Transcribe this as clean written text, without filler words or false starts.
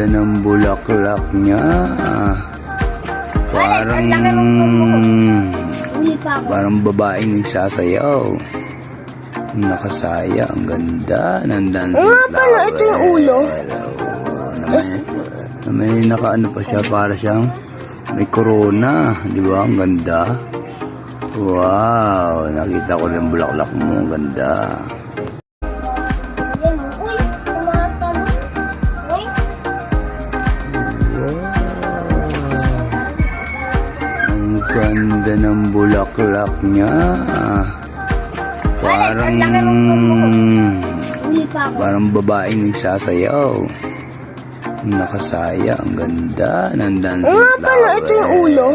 ng bulaklak niya. Parang babaeng nagsasayaw. Nakasaya, ang ganda ng dancing flower. Ito yung ulo. May nakaano pa siya, para siyang may corona, di ba? Ang ganda. Wow, nakita ko rin bulaklak mo, ang ganda. Ang ganda ng bulaklak niya. Parang babaeng nagsasayaw. Nakasaya, ang ganda ng dancing flower. Ito yung ulo.